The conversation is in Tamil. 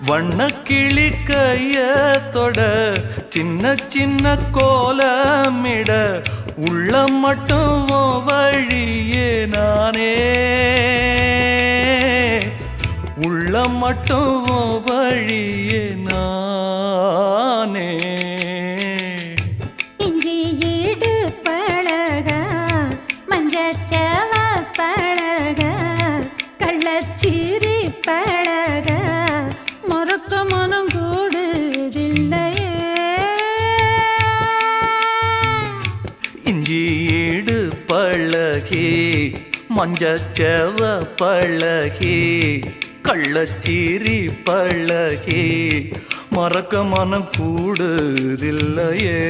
வண்ணக்கிளி கையத்தொட சின்ன சின்ன கோலமிட உள்ளம் மட்டும் வழியே நானே உள்ளம் மட்டும் வழியே நானே இஞ்சி ஈடு பழக மஞ்சச்சவ பழக கள்ளச்சீரி பழக மொறுக்க மனம் கூடுதில்லையே இஞ்சி ஈடு பழகி மஞ்சச்சவ பழகி கள்ளச்சீரி பழகி மறக்க மனம் கூடுதில்லையே